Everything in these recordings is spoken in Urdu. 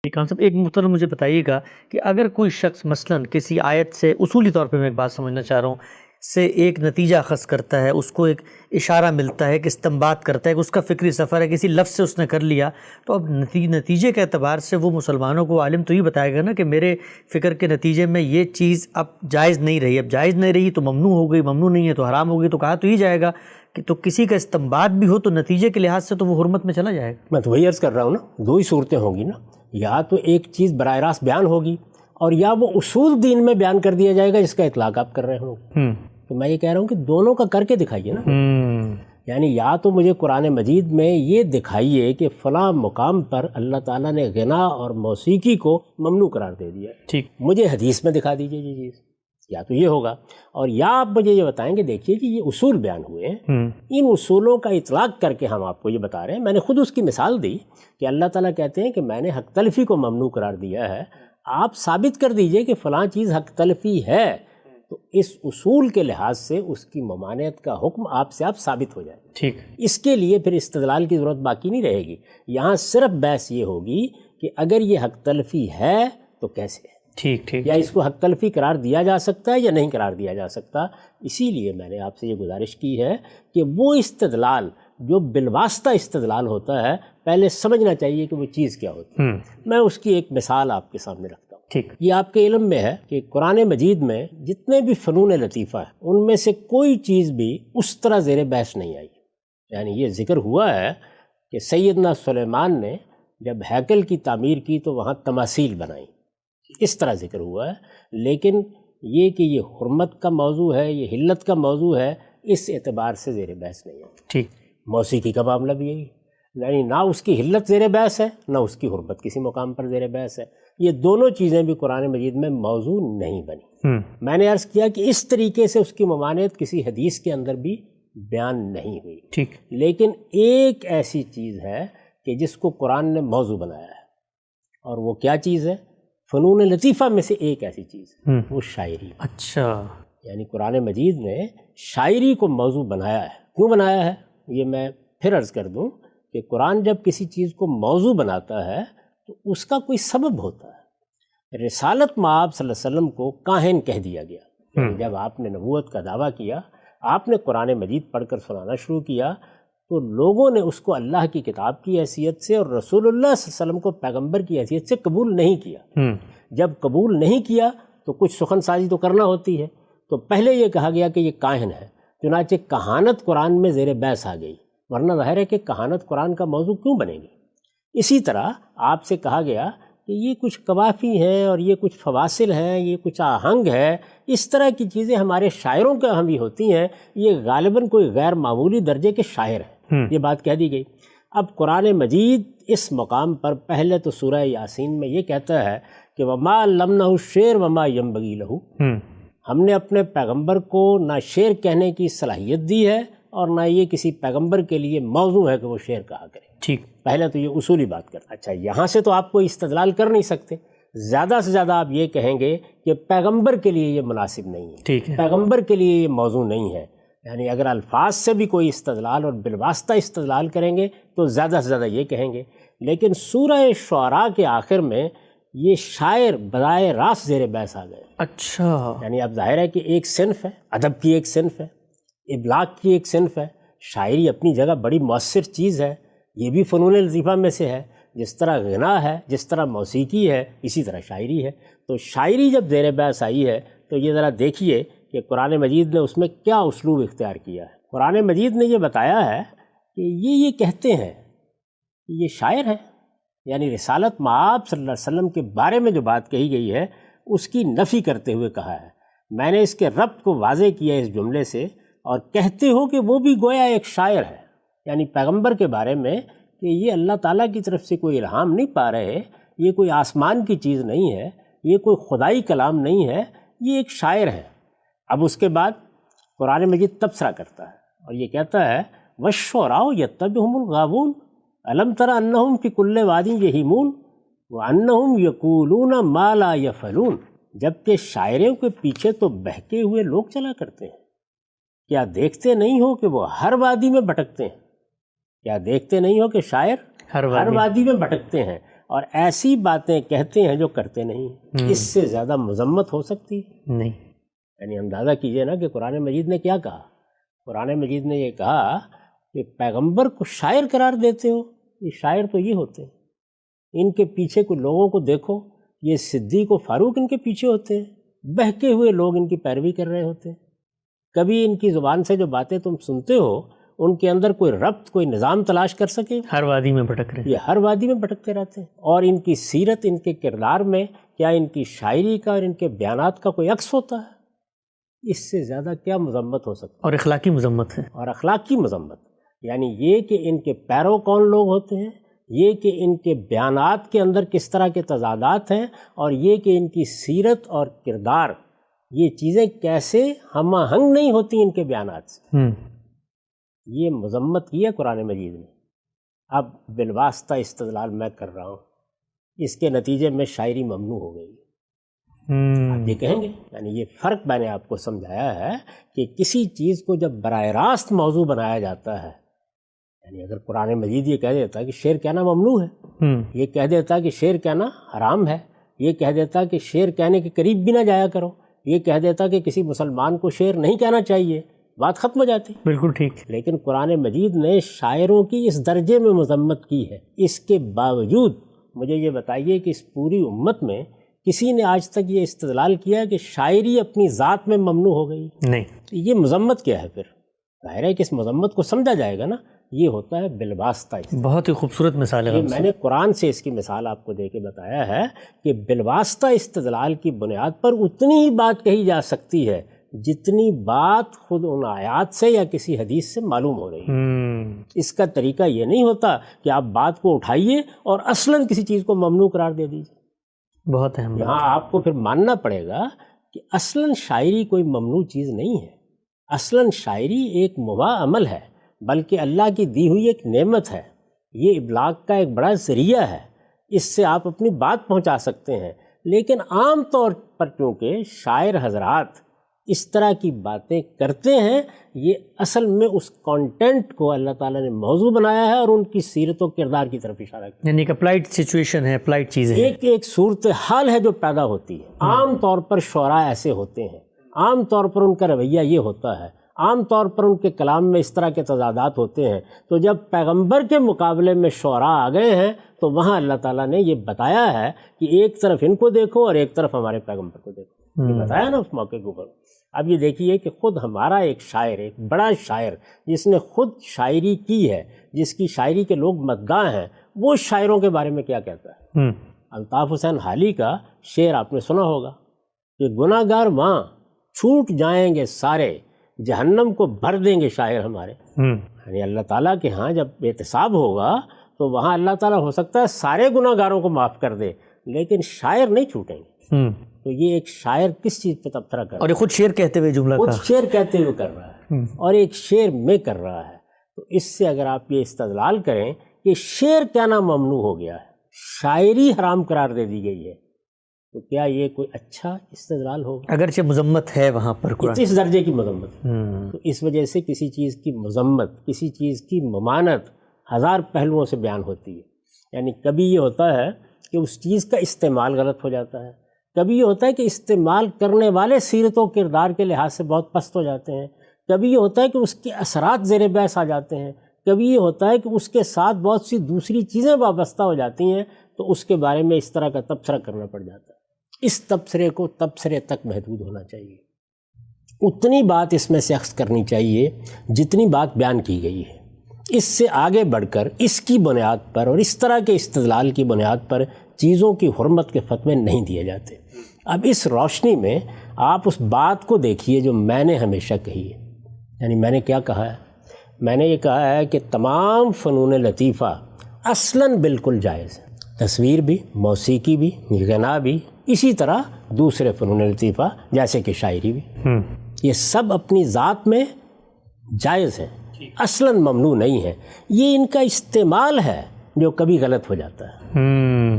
جی خان صاحب، ایک محترم مجھے بتائیے گا کہ اگر کوئی شخص مثلاً کسی آیت سے اصولی طور پہ میں ایک بات سمجھنا چاہ رہا ہوں سے ایک نتیجہ اخذ کرتا ہے، اس کو ایک اشارہ ملتا ہے، ایک استنباط کرتا ہے کہ اس کا فکری سفر ہے، کسی لفظ سے اس نے کر لیا، تو اب نتیجے کے اعتبار سے وہ مسلمانوں کو عالم تو یہ بتائے گا نا کہ میرے فکر کے نتیجے میں یہ چیز اب جائز نہیں رہی، اب جائز نہیں رہی تو ممنوع ہو گئی، ممنوع نہیں ہے تو حرام ہو گئی، تو کہا تو یہ جائے گا کہ تو کسی کا استنباط بھی ہو تو نتیجے کے لحاظ سے تو وہ حرمت میں چلا جائے گا۔ میں تو وہی عرض کر رہا ہوں نا، دو ہی صورتیں ہوں گی نا، یا تو ایک چیز براہ راست بیان ہوگی اور یا وہ اصول دین میں بیان کر دیا جائے گا جس کا اطلاق آپ کر رہے ہوں۔ تو میں یہ کہہ رہا ہوں کہ دونوں کا کر کے دکھائیے نا، یعنی یا تو مجھے قرآن مجید میں یہ دکھائیے کہ فلاں مقام پر اللہ تعالیٰ نے غنا اور موسیقی کو ممنوع قرار دے دیا، ٹھیک، مجھے حدیث میں دکھا دیجیے یہ چیز، یا تو یہ ہوگا، اور یا آپ مجھے یہ بتائیں کہ دیکھیے کہ یہ اصول بیان ہوئے ہیں، ان اصولوں کا اطلاق کر کے ہم آپ کو یہ بتا رہے ہیں۔ میں نے خود اس کی مثال دی کہ اللہ تعالیٰ کہتے ہیں کہ میں نے حق تلفی کو ممنوع قرار دیا ہے، آپ ثابت کر دیجئے کہ فلاں چیز حق تلفی ہے، تو اس اصول کے لحاظ سے اس کی ممانعت کا حکم آپ سے ثابت ہو جائے گا۔ ٹھیک، اس کے لیے پھر استدلال کی ضرورت باقی نہیں رہے گی، یہاں صرف بحث یہ ہوگی کہ اگر یہ حق تلفی ہے تو کیسے ہے، ٹھیک ٹھیک، یا اس کو حق تلفی قرار دیا جا سکتا ہے یا نہیں قرار دیا جا سکتا۔ اسی لیے میں نے آپ سے یہ گزارش کی ہے کہ وہ استدلال جو بالواسطہ استدلال ہوتا ہے پہلے سمجھنا چاہیے کہ وہ چیز کیا ہوتی ہے۔ میں اس کی ایک مثال آپ کے سامنے رکھتا ہوں۔ ٹھیک، یہ آپ کے علم میں ہے کہ قرآن مجید میں جتنے بھی فنون لطیفہ ہیں ان میں سے کوئی چیز بھی اس طرح زیر بحث نہیں آئی، یعنی یہ ذکر ہوا ہے کہ سیدنا سلیمان نے جب ہیکل کی تعمیر کی تو وہاں تماثیل بنائیں، اس طرح ذکر ہوا ہے، لیکن یہ کہ یہ حرمت کا موضوع ہے، یہ حلت کا موضوع ہے، اس اعتبار سے زیر بحث نہیں ہے۔ ٹھیک، موسیقی کا معاملہ بھی یہی، یعنی نہ اس کی حلت زیر بحث ہے نہ اس کی حرمت کسی مقام پر زیر بحث ہے، یہ دونوں چیزیں بھی قرآن مجید میں موضوع نہیں بنی۔ میں نے عرض کیا کہ اس طریقے سے اس کی ممانعت کسی حدیث کے اندر بھی بیان نہیں ہوئی، ٹھیک، لیکن ایک ایسی چیز ہے کہ جس کو قرآن نے موضوع بنایا ہے، اور وہ کیا چیز ہے؟ فنون لطیفہ میں سے ایک ایسی چیز وہ شاعری۔ اچھا، یعنی قرآن مجید نے شاعری کو موضوع بنایا ہے۔ کیوں بنایا ہے یہ میں پھر عرض کر دوں کہ قرآن جب کسی چیز کو موضوع بناتا ہے تو اس کا کوئی سبب ہوتا ہے۔ رسالت مآب صلی اللہ علیہ وسلم کو کاہن کہہ دیا گیا، یعنی جب آپ نے نبوت کا دعویٰ کیا، آپ نے قرآن مجید پڑھ کر سنانا شروع کیا تو لوگوں نے اس کو اللہ کی کتاب کی حیثیت سے اور رسول اللہ صلی اللہ علیہ وسلم کو پیغمبر کی حیثیت سے قبول نہیں کیا۔ جب قبول نہیں کیا تو کچھ سخن سازی تو کرنا ہوتی ہے، تو پہلے یہ کہا گیا کہ یہ کاہن ہے، چنانچہ کہانت قرآن میں زیر بحث آ گئی، ورنہ ظاہر ہے کہ کہانت قرآن کا موضوع کیوں بنے گی۔ اسی طرح آپ سے کہا گیا کہ یہ کچھ قوافی ہیں اور یہ کچھ فواصل ہیں، یہ کچھ آہنگ ہے، اس طرح کی چیزیں ہمارے شاعروں کے ہم بھی ہوتی ہیں، یہ غالباً کوئی غیر معمولی درجے کے شاعر ہیں، یہ بات کہہ دی گئی۔ اب قرآن مجید اس مقام پر پہلے تو سورہ یاسین میں یہ کہتا ہے کہ وَمَا عَلَّمْنَهُ الشِّعْرَ وَمَا يَنبَغِي لَهُ، ہم نے اپنے پیغمبر کو نہ شعر کہنے کی صلاحیت دی ہے اور نہ یہ کسی پیغمبر کے لیے موضوع ہے کہ وہ شعر کہا کرے۔ ٹھیک، پہلے تو یہ اصولی بات کرتا۔ اچھا، یہاں سے تو آپ کو استدلال کر نہیں سکتے، زیادہ سے زیادہ آپ یہ کہیں گے کہ پیغمبر کے لیے یہ مناسب نہیں ہے، ٹھیک ہے، پیغمبر کے لیے یہ موضوع نہیں ہے، یعنی اگر الفاظ سے بھی کوئی استدلال اور بالواسطہ استدلال کریں گے تو زیادہ سے زیادہ یہ کہیں گے۔ لیکن سورہ شعراء کے آخر میں یہ شاعر براہ راست زیر بحث آ گئے۔ اچھا، یعنی اب ظاہر ہے کہ ایک صنف ہے، ادب کی ایک صنف ہے، ابلاغ کی ایک صنف ہے، شاعری اپنی جگہ بڑی مؤثر چیز ہے، یہ بھی فنون لطیفہ میں سے ہے، جس طرح غنا ہے، جس طرح موسیقی ہے، اسی طرح شاعری ہے۔ تو شاعری جب زیر بحث آئی ہے تو یہ ذرا دیکھیے کہ قرآن مجید نے اس میں کیا اسلوب اختیار کیا ہے۔ قرآن مجید نے یہ بتایا ہے کہ یہ کہتے ہیں کہ یہ شاعر ہے، یعنی رسالت مآب صلی اللہ علیہ وسلم کے بارے میں جو بات کہی گئی ہے اس کی نفی کرتے ہوئے کہا ہے۔ میں نے اس کے ربط کو واضح کیا اس جملے سے، اور کہتے ہو کہ وہ بھی گویا ایک شاعر ہے، یعنی پیغمبر کے بارے میں کہ یہ اللہ تعالیٰ کی طرف سے کوئی الہام نہیں پا رہے، یہ کوئی آسمان کی چیز نہیں ہے، یہ کوئی خدائی کلام نہیں ہے، یہ ایک شاعر ہے۔ اب اس کے بعد قرآن مجید تبصرہ کرتا ہے اور یہ کہتا ہے وَالشُّعَرَاءُ يَتَّبِعُهُمُ الْغَاوُونَ أَلَمْ تَرَ أَنَّهُمْ فِي كُلِّ وَادٍ يَهِيمُونَ وَأَنَّهُمْ يَقُولُونَ مَا لَا يَفْعَلُونَ، جبکہ شاعروں کے پیچھے تو بہکے ہوئے لوگ چلا کرتے ہیں، کیا دیکھتے نہیں ہو کہ وہ ہر وادی میں بھٹکتے ہیں؟ کیا دیکھتے نہیں ہو کہ شاعر ہر وادی میں بھٹکتے ہیں؟ اور ایسی باتیں کہتے ہیں جو کرتے نہیں ہیں. اس سے زیادہ مذمت ہو سکتی ہے؟ نہیں. یعنی اندازہ کیجئے نا کہ قرآن مجید نے کیا کہا. قرآن مجید نے یہ کہا کہ پیغمبر کو شاعر قرار دیتے ہو. یہ شاعر تو یہ ہوتے ہیں. ان کے پیچھے کچھ لوگوں کو دیکھو، یہ صدیق و فاروق ان کے پیچھے ہوتے ہیں، بہکے ہوئے لوگ ان کی پیروی کر رہے ہوتے ہیں. کبھی ان کی زبان سے جو باتیں تم سنتے ہو ان کے اندر کوئی ربط، کوئی نظام تلاش کر سکے؟ ہر وادی میں بھٹک رہے ہیں. یہ ہر وادی میں بھٹکتے رہتے ہیں. اور ان کی سیرت، ان کے کردار میں کیا ان کی شاعری کا اور ان کے بیانات کا کوئی عکس ہوتا ہے؟ اس سے زیادہ کیا مذمت ہو سکتی ہے؟ اور اخلاقی مذمت ہے. اور اخلاقی مذمت، یعنی یہ کہ ان کے پیرو کون لوگ ہوتے ہیں، یہ کہ ان کے بیانات کے اندر کس طرح کے تضادات ہیں، اور یہ کہ ان کی سیرت اور کردار، یہ چیزیں کیسے ہم آہنگ نہیں ہوتی ان کے بیانات سے. یہ مذمت کی ہے قرآن مجید نے. اب بالواسطہ استدلال میں کر رہا ہوں، اس کے نتیجے میں شاعری ممنوع ہو گئی. آپ یہ کہیں گے، یعنی یہ فرق میں نے آپ کو سمجھایا ہے کہ کسی چیز کو جب براہ راست موضوع بنایا جاتا ہے، یعنی اگر قرآن مجید یہ کہہ دیتا کہ شعر کہنا ممنوع ہے، یہ کہہ دیتا کہ شعر کہنا حرام ہے، یہ کہہ دیتا کہ شعر کہنے کے قریب بھی نہ جایا کرو، یہ کہہ دیتا کہ کسی مسلمان کو شعر نہیں کہنا چاہیے، بات ختم ہو جاتی. بالکل ٹھیک. لیکن قرآن مجید نے شاعروں کی اس درجے میں مذمت کی ہے. اس کے باوجود مجھے یہ بتائیے کہ اس پوری امت میں کسی نے آج تک یہ استدلال کیا کہ شاعری اپنی ذات میں ممنوع ہو گئی؟ نہیں. یہ مذمت کیا ہے پھر؟ ظاہر ہے کہ اس مذمت کو سمجھا جائے گا نا. یہ ہوتا ہے بالواسطہ. بہت ہی خوبصورت مثال ہے. میں نے قرآن سے اس کی مثال آپ کو دے کے بتایا ہے کہ بالواسطہ استدلال کی بنیاد پر اتنی ہی بات کہی جا سکتی ہے جتنی بات خود ان آیات سے یا کسی حدیث سے معلوم ہو رہی ہے. اس کا طریقہ یہ نہیں ہوتا کہ آپ بات کو اٹھائیے اور اصلاً کسی چیز کو ممنوع قرار دے دیجیے. بہت اہم. یہاں آپ کو پھر ماننا پڑے گا کہ اصلاً شاعری کوئی ممنوع چیز نہیں ہے. اصلاً شاعری ایک مباح عمل ہے، بلکہ اللہ کی دی ہوئی ایک نعمت ہے. یہ ابلاغ کا ایک بڑا ذریعہ ہے، اس سے آپ اپنی بات پہنچا سکتے ہیں. لیکن عام طور پر کیونکہ شاعر حضرات اس طرح کی باتیں کرتے ہیں، یہ اصل میں اس کانٹینٹ کو اللہ تعالیٰ نے موضوع بنایا ہے اور ان کی سیرت و کردار کی طرف اشارہ کیا. یعنی ایک اپلائیڈ سچویشن ہے، اپلائیڈ چیز ہے. ایک صورتحال ہے جو پیدا ہوتی ہے. عام طور پر شعراء ایسے ہوتے ہیں، عام طور پر ان کا رویہ یہ ہوتا ہے، عام طور پر ان کے کلام میں اس طرح کے تضادات ہوتے ہیں. تو جب پیغمبر کے مقابلے میں شعراء آ گئے ہیں تو وہاں اللہ تعالیٰ نے یہ بتایا ہے کہ ایک طرف ان کو دیکھو اور ایک طرف ہمارے پیغمبر کو دیکھو. یہ بتایا نا اس موقع کے اوپر. اب یہ دیکھیے کہ خود ہمارا ایک شاعر، ایک بڑا شاعر جس نے خود شاعری کی ہے، جس کی شاعری کے لوگ مداح ہیں، وہ شاعروں کے بارے میں کیا کہتا ہے. الطاف حسین حالی کا شعر آپ نے سنا ہوگا کہ گناہ گار وہاں چھوٹ جائیں گے سارے، جہنم کو بھر دیں گے شاعر ہمارے. یعنی اللہ تعالیٰ کے ہاں جب احتساب ہوگا تو وہاں اللہ تعالیٰ ہو سکتا ہے سارے گناہ گاروں کو معاف کر دے، لیکن شاعر نہیں چھوٹیں گے. تو یہ ایک شاعر کس چیز پہ تبصرہ کر رہا ہے؟ اور یہ خود شعر کہتے ہوئے جملہ خود شعر کہتے ہوئے کر رہا ہے اور ایک شعر میں کر رہا ہے. تو اس سے اگر آپ یہ استدلال کریں کہ شعر کہنا ممنوع ہو گیا ہے، شاعری حرام قرار دے دی گئی ہے، تو کیا یہ کوئی اچھا استدلال ہوگا؟ اگرچہ مذمت ہے وہاں پر قرآن، اس درجے کی مذمت. تو اس وجہ سے کسی چیز کی مذمت، کسی چیز کی ممانت ہزار پہلوؤں سے بیان ہوتی ہے. یعنی کبھی یہ ہوتا ہے کہ اس چیز کا استعمال غلط ہو جاتا ہے، کبھی یہ ہوتا ہے کہ استعمال کرنے والے سیرت و کردار کے لحاظ سے بہت پست ہو جاتے ہیں، کبھی یہ ہوتا ہے کہ اس کے اثرات زیر بحث آ جاتے ہیں، کبھی یہ ہوتا ہے کہ اس کے ساتھ بہت سی دوسری چیزیں وابستہ ہو جاتی ہیں، تو اس کے بارے میں اس طرح کا تبصرہ کرنا پڑ جاتا ہے. اس تبصرے کو تبصرے تک محدود ہونا چاہیے. اتنی بات اس میں سے اخذ کرنی چاہیے جتنی بات بیان کی گئی ہے. اس سے آگے بڑھ کر اس کی بنیاد پر اور اس طرح کے استدلال کی بنیاد پر چیزوں کی حرمت کے فتوے نہیں دیے جاتے. اب اس روشنی میں آپ اس بات کو دیکھیے جو میں نے ہمیشہ کہی ہے. یعنی میں نے کیا کہا ہے؟ میں نے یہ کہا ہے کہ تمام فنون لطیفہ اصلاً بالکل جائز ہے. تصویر بھی، موسیقی بھی، غنا بھی، اسی طرح دوسرے فنون لطیفہ جیسے کہ شاعری بھی، یہ سب اپنی ذات میں جائز ہیں، اصلاً ممنوع نہیں ہے. یہ ان کا استعمال ہے جو کبھی غلط ہو جاتا ہے.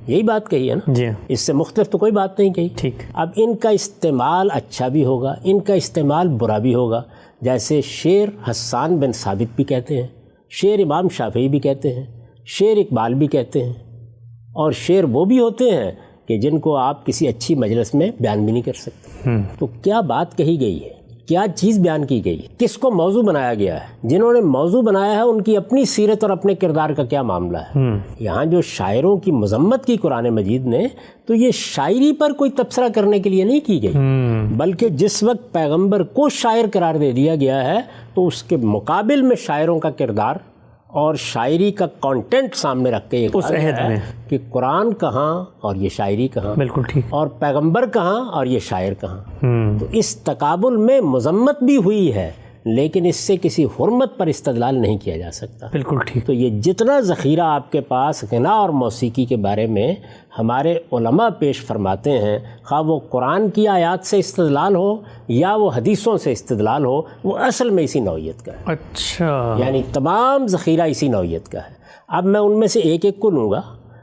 یہی بات کہی ہے نا جی. اس سے مختلف تو کوئی بات نہیں کہی. ٹھیک. اب ان کا استعمال اچھا بھی ہوگا، ان کا استعمال برا بھی ہوگا. جیسے شعر حسان بن ثابت بھی کہتے ہیں، شعر امام شافعی بھی کہتے ہیں، شعر اقبال بھی کہتے ہیں. اور شعر وہ بھی ہوتے ہیں کہ جن کو آپ کسی اچھی مجلس میں بیان بھی نہیں کر سکتے. تو کیا بات کہی گئی ہے، کیا چیز بیان کی گئی، کس کو موضوع بنایا گیا ہے، جنہوں نے موضوع بنایا ہے ان کی اپنی سیرت اور اپنے کردار کا کیا معاملہ ہے. یہاں جو شاعروں کی مذمت کی قرآن مجید نے، تو یہ شاعری پر کوئی تبصرہ کرنے کے لیے نہیں کی گئی، بلکہ جس وقت پیغمبر کو شاعر قرار دے دیا گیا ہے تو اس کے مقابل میں شاعروں کا کردار اور شاعری کا کانٹینٹ سامنے رکھ کے یہ اس عہد میں کہ قرآن کہاں اور یہ شاعری کہاں، بالکل ٹھیک، اور پیغمبر کہاں اور یہ شاعر کہاں. تو اس تقابل میں مذمت بھی ہوئی ہے، لیکن اس سے کسی حرمت پر استدلال نہیں کیا جا سکتا. بالکل ٹھیک. تو یہ جتنا ذخیرہ آپ کے پاس غنا اور موسیقی کے بارے میں ہمارے علماء پیش فرماتے ہیں، خواہ وہ قرآن کی آیات سے استدلال ہو یا وہ حدیثوں سے استدلال ہو، وہ اصل میں اسی نوعیت کا ہے. اچھا، یعنی تمام ذخیرہ اسی نوعیت کا ہے. اب میں ان میں سے ایک ایک کو لوں گا.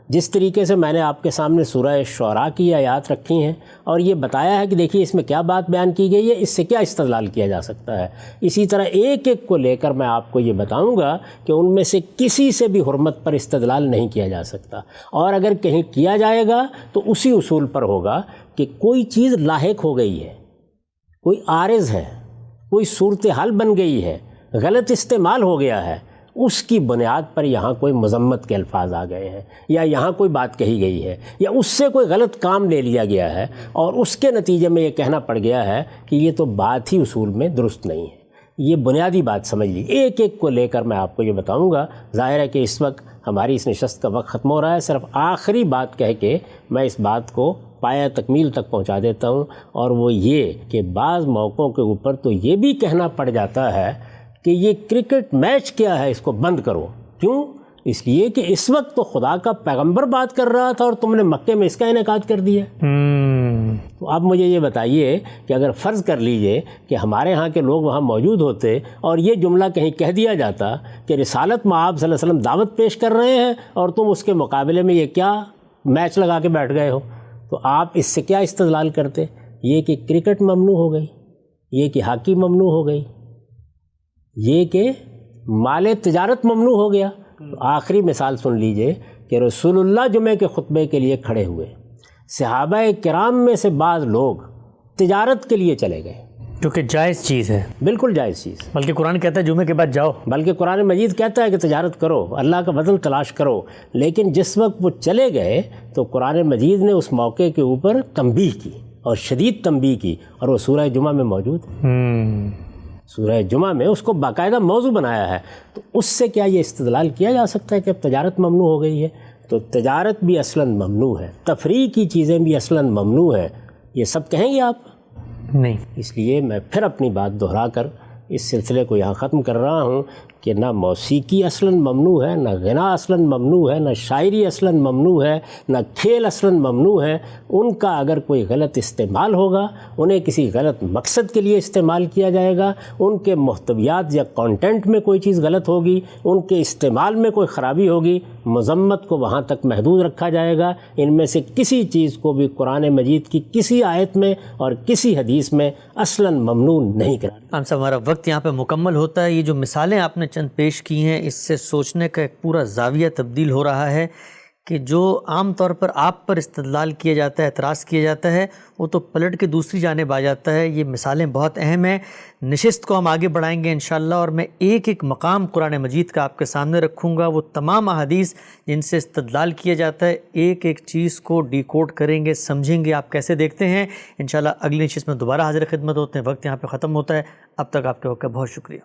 جس طریقے سے میں نے آپ کے سامنے سورہ شعراء کی آیات رکھی ہیں اور یہ بتایا ہے کہ دیکھیے اس میں کیا بات بیان کی گئی ہے، اس سے کیا استدلال کیا جا سکتا ہے، اسی طرح ایک ایک کو لے کر میں آپ کو یہ بتاؤں گا کہ ان میں سے کسی سے بھی حرمت پر استدلال نہیں کیا جا سکتا، اور اگر کہیں کیا جائے گا تو اسی اصول پر ہوگا کہ کوئی چیز لاحق ہو گئی ہے، کوئی عارض ہے، کوئی صورتحال بن گئی ہے، غلط استعمال ہو گیا ہے، اس کی بنیاد پر یہاں کوئی مذمت کے الفاظ آ گئے ہیں، یا یہاں کوئی بات کہی گئی ہے، یا اس سے کوئی غلط کام لے لیا گیا ہے اور اس کے نتیجے میں یہ کہنا پڑ گیا ہے کہ یہ تو بات ہی اصول میں درست نہیں ہے. یہ بنیادی بات سمجھ لی. ایک ایک کو لے کر میں آپ کو یہ بتاؤں گا. ظاہر ہے کہ اس وقت ہماری اس نشست کا وقت ختم ہو رہا ہے. صرف آخری بات کہہ کے میں اس بات کو پایہ تکمیل تک پہنچا دیتا ہوں، اور وہ یہ کہ بعض موقعوں کے اوپر تو یہ بھی کہنا پڑ جاتا ہے کہ یہ کرکٹ میچ کیا ہے، اس کو بند کرو. کیوں؟ اس لیے کہ اس وقت تو خدا کا پیغمبر بات کر رہا تھا اور تم نے مکے میں اس کا انعقاد کر دیا. تو اب مجھے یہ بتائیے کہ اگر فرض کر لیجئے کہ ہمارے ہاں کے لوگ وہاں موجود ہوتے اور یہ جملہ کہیں کہہ دیا جاتا کہ رسالت میں آپ صلی اللہ علیہ وسلم دعوت پیش کر رہے ہیں اور تم اس کے مقابلے میں یہ کیا میچ لگا کے بیٹھ گئے ہو، تو آپ اس سے کیا استدلال کرتے؟ یہ کہ کرکٹ ممنوع ہو گئی، یہ کہ ہاکی ممنوع ہو گئی، یہ کہ مال تجارت ممنوع ہو گیا. تو آخری مثال سن لیجئے کہ رسول اللہ جمعے کے خطبے کے لیے کھڑے ہوئے، صحابہ کرام میں سے بعض لوگ تجارت کے لیے چلے گئے، جو کہ جائز چیز ہے، بالکل جائز چیز. بلکہ قرآن کہتا ہے جمعے کے بعد جاؤ، بلکہ قرآن مجید کہتا ہے کہ تجارت کرو، اللہ کا بدل تلاش کرو. لیکن جس وقت وہ چلے گئے تو قرآن مجید نے اس موقع کے اوپر تنبیہ کی اور شدید تنبیہ کی، اور وہ سورہ جمعہ میں موجود ہے. سورہ جمعہ میں اس کو باقاعدہ موضوع بنایا ہے. تو اس سے کیا یہ استدلال کیا جا سکتا ہے کہ اب تجارت ممنوع ہو گئی ہے؟ تو تجارت بھی اصلاً ممنوع ہے، تفریح کی چیزیں بھی اصلاً ممنوع ہے. یہ سب کہیں گے آپ؟ نہیں. اس لیے میں پھر اپنی بات دہرا کر اس سلسلے کو یہاں ختم کر رہا ہوں کہ نہ موسیقی اصلاً ممنوع ہے، نہ غنا اصلاً ممنوع ہے، نہ شاعری اصلاً ممنوع ہے، نہ کھیل اصلاً ممنوع ہے. ان کا اگر کوئی غلط استعمال ہوگا، انہیں کسی غلط مقصد کے لیے استعمال کیا جائے گا، ان کے محتویات یا کانٹینٹ میں کوئی چیز غلط ہوگی، ان کے استعمال میں کوئی خرابی ہوگی، مذمت کو وہاں تک محدود رکھا جائے گا. ان میں سے کسی چیز کو بھی قرآن مجید کی کسی آیت میں اور کسی حدیث میں اصلاً ممنوع نہیں کرا. ہم سب ہمارا وقت یہاں پہ مکمل ہوتا ہے. یہ جو مثالیں آپ نے چند پیش کی ہیں، اس سے سوچنے کا ایک پورا زاویہ تبدیل ہو رہا ہے کہ جو عام طور پر آپ پر استدلال کیا جاتا ہے، اعتراض کیا جاتا ہے، وہ تو پلٹ کے دوسری جانب آ جاتا ہے. یہ مثالیں بہت اہم ہیں. نشست کو ہم آگے بڑھائیں گے انشاءاللہ، اور میں ایک ایک مقام قرآن مجید کا آپ کے سامنے رکھوں گا. وہ تمام احادیث جن سے استدلال کیا جاتا ہے، ایک ایک چیز کو ڈی کوڈ کریں گے، سمجھیں گے آپ کیسے دیکھتے ہیں. انشاءاللہ اگلی نشست میں دوبارہ حاضر خدمت ہوتے ہیں. وقت یہاں پہ ختم ہوتا ہے. اب تک آپ کے وقت کا بہت شکریہ.